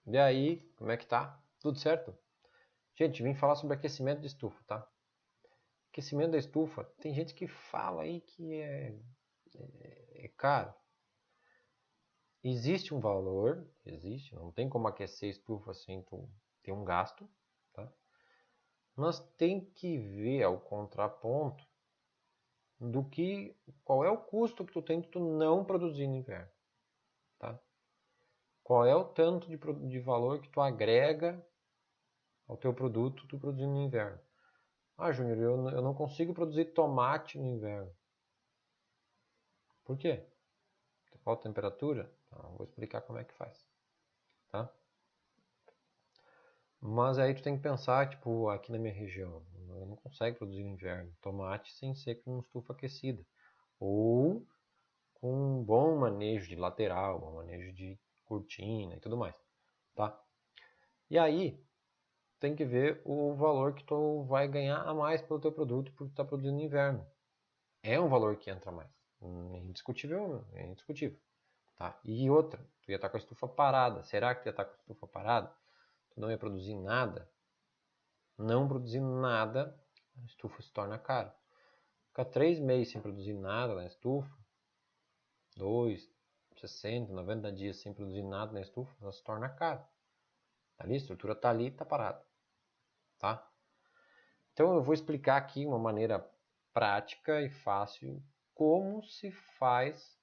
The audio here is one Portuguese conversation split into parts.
E aí, como é que tá? Tudo certo? Gente, vim falar sobre aquecimento de estufa, tá? Aquecimento da estufa, tem gente que fala aí que é caro. Existe um valor, não tem como aquecer estufa sem tu ter um gasto, tá? Mas tem que ver ao contraponto qual é o custo que tu tem de tu não produzir no inverno, tá? Qual é o tanto de valor que tu agrega ao teu produto tu produzindo no inverno. Ah, Júnior, eu não consigo produzir tomate no inverno. Por quê? Qual temperatura? Vou explicar como é que faz, tá? Mas aí tu tem que pensar, tipo, aqui na minha região, eu não consigo produzir no inverno tomate sem ser com estufa aquecida. Ou com um bom manejo de lateral, bom manejo de cortina e tudo mais, tá? E aí, tem que ver o valor que tu vai ganhar a mais pelo teu produto porque tu tá produzindo no inverno. É um valor que entra mais. É indiscutível, é indiscutível. Tá? E outra, tu ia estar com a estufa parada. Será que tu ia estar com a estufa parada? Tu não ia produzir nada? Não produzindo nada, a estufa se torna cara. Ficar 3 meses sem produzir nada na estufa, 2, 60, 90 dias sem produzir nada na estufa, ela se torna cara. Tá ali, a estrutura está ali, está parada. Tá? Então eu vou explicar aqui uma maneira prática e fácil como se faz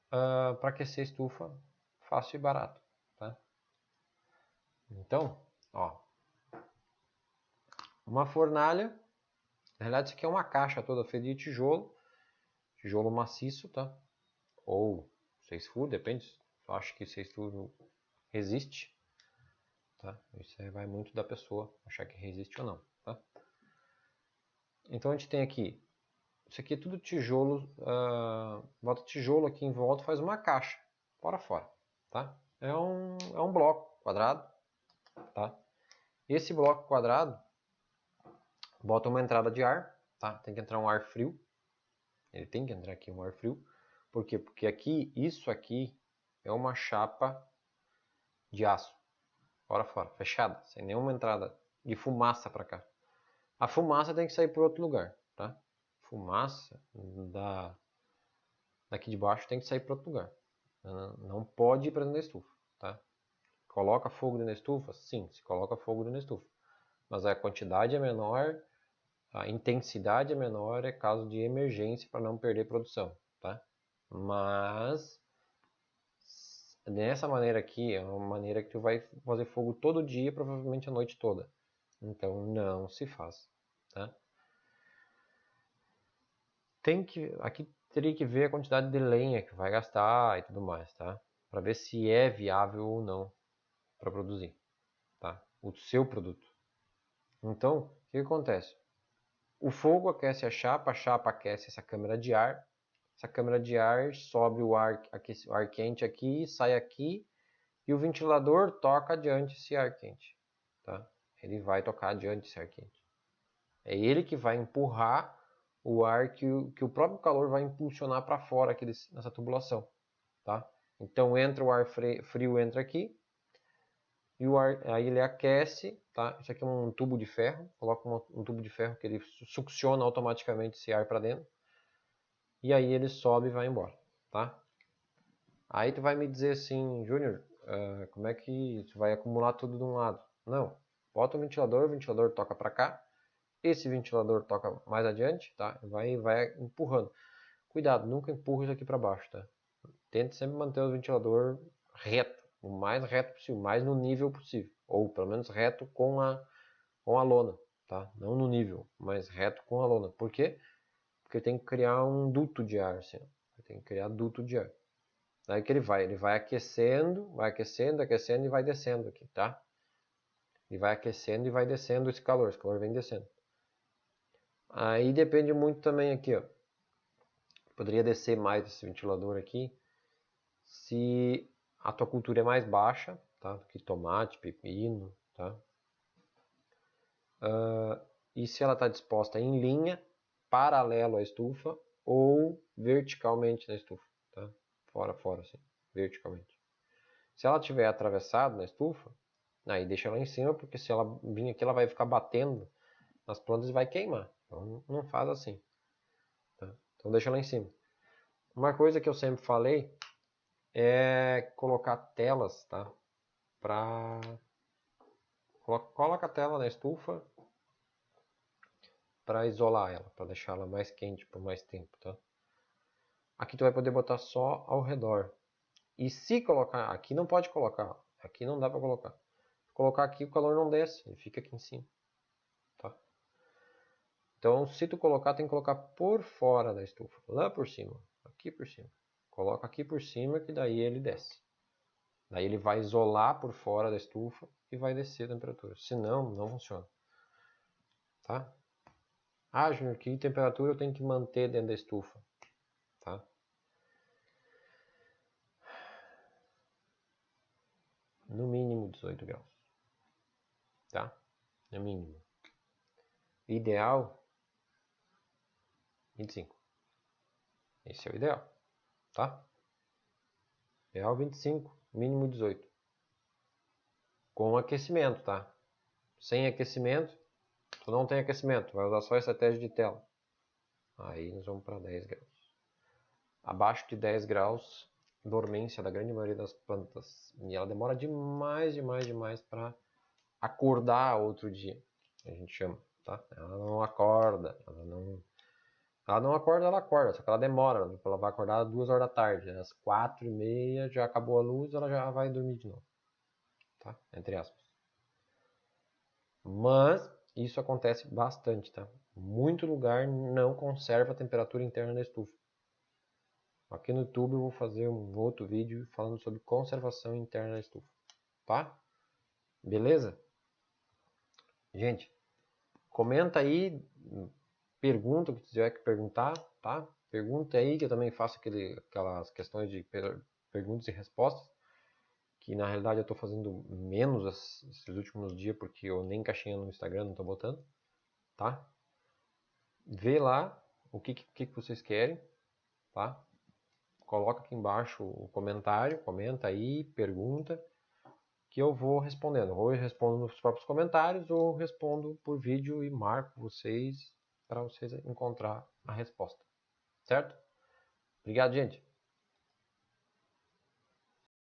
para aquecer a estufa fácil e barato. Tá? Então, ó, uma fornalha. Na realidade, isso aqui é uma caixa toda feita de tijolo maciço, tá? Ou 6 furos, depende. Eu acho que 6 furos resiste, tá? Isso aí vai muito da pessoa achar que resiste ou não, tá? Então a gente tem aqui, isso aqui é tudo tijolo, bota tijolo aqui em volta, faz uma caixa, fora, tá? É um bloco quadrado, tá? Esse bloco quadrado bota uma entrada de ar, tá? Tem que entrar um ar frio. Ele tem que entrar aqui um ar frio. Por quê? Porque aqui, isso aqui é uma chapa de aço. Fora, fechada, sem nenhuma entrada de fumaça para cá. A fumaça tem que sair por outro lugar, tá? Fumaça daqui de baixo tem que sair para outro lugar. Não pode ir para dentro da estufa, tá? Coloca fogo dentro da estufa? Sim, se coloca fogo dentro da estufa. Mas a quantidade é menor, a intensidade é menor, é caso de emergência para não perder produção, tá? Mas nessa maneira aqui é uma maneira que tu vai fazer fogo todo dia, provavelmente a noite toda. Então não se faz, tá? Aqui teria que ver a quantidade de lenha que vai gastar e tudo mais, tá? Para ver se é viável ou não para produzir, tá? O seu produto. Então, o que acontece? O fogo aquece a chapa aquece essa câmara de ar. Essa câmara de ar sobe o ar quente aqui, sai aqui e o ventilador toca adiante esse ar quente, tá? Ele vai tocar adiante esse ar quente. É ele que vai empurrar o ar que o próprio calor vai impulsionar para fora aqui nessa tubulação, tá? Então entra o ar frio entra aqui e o ar aí ele aquece, tá? Isso aqui é um tubo de ferro, coloca um tubo de ferro que ele succiona automaticamente esse ar para dentro e aí ele sobe e vai embora, tá? Aí tu vai me dizer assim, Júnior, como é que tu vai acumular tudo de um lado? Não, bota o ventilador toca para cá, esse ventilador toca mais adiante, tá? Vai empurrando. Cuidado, nunca empurra isso aqui para baixo, tá? Tente sempre manter o ventilador reto, o mais reto possível, mais no nível possível, ou pelo menos reto com a lona, tá? Não no nível, mas reto com a lona. Por quê? Porque tem que criar um duto de ar, assim. Tem que criar duto de ar. Daí que ele vai aquecendo, aquecendo e vai descendo aqui, tá? Ele vai aquecendo e vai descendo esse calor vem descendo. Aí depende muito também aqui, ó. Poderia descer mais esse ventilador aqui se a tua cultura é mais baixa, tá? Que tomate, pepino, tá? E se ela está disposta em linha, paralelo à estufa ou verticalmente na estufa, tá? Fora, assim, verticalmente. Se ela tiver atravessado na estufa, aí deixa ela em cima, porque se ela vir aqui, ela vai ficar batendo nas plantas e vai queimar. Então não faz assim. Tá? Então deixa ela em cima. Uma coisa que eu sempre falei é colocar telas, tá? Coloca a tela na estufa para isolar ela, para deixar ela mais quente por mais tempo, tá? Aqui tu vai poder botar só ao redor. E se colocar, aqui não pode colocar, aqui não dá para colocar. Se colocar aqui o calor não desce, ele fica aqui em cima, tá? Então se tu colocar, tem que colocar por fora da estufa, lá por cima, aqui por cima. Coloca aqui por cima que daí ele desce. Daí ele vai isolar por fora da estufa e vai descer a temperatura. Senão, não funciona. Tá? Ah, Júnior, que temperatura eu tenho que manter dentro da estufa? Tá? No mínimo 18 graus. Tá? No mínimo. Ideal, 25. Esse é o ideal. Tá? Ideal 25, mínimo 18. Com aquecimento, tá? Sem aquecimento, tu não tem aquecimento, vai usar só a estratégia de tela. Aí nós vamos para 10 graus. Abaixo de 10 graus, dormência da grande maioria das plantas. E ela demora demais para acordar outro dia. A gente chama, tá? Ela não acorda, ela não acorda, ela acorda, só que ela demora. Ela vai acordar às 2 horas da tarde. Às 4h30 já acabou a luz, ela já vai dormir de novo. Tá? Entre aspas. Mas isso acontece bastante, tá? Muito lugar não conserva a temperatura interna da estufa. Aqui no YouTube eu vou fazer um outro vídeo falando sobre conservação interna da estufa, tá? Beleza? Gente, comenta aí, pergunta o que tiver que perguntar, tá? Pergunta aí que eu também faço aquelas questões de perguntas e respostas, que na realidade eu estou fazendo menos esses últimos dias porque eu nem caixinha no Instagram não estou botando, tá? Vê lá o que vocês querem, tá? Coloca aqui embaixo o comentário, comenta aí, pergunta, que eu vou respondendo. Ou eu respondo nos próprios comentários, ou respondo por vídeo e marco vocês para vocês encontrar a resposta. Certo? Obrigado, gente.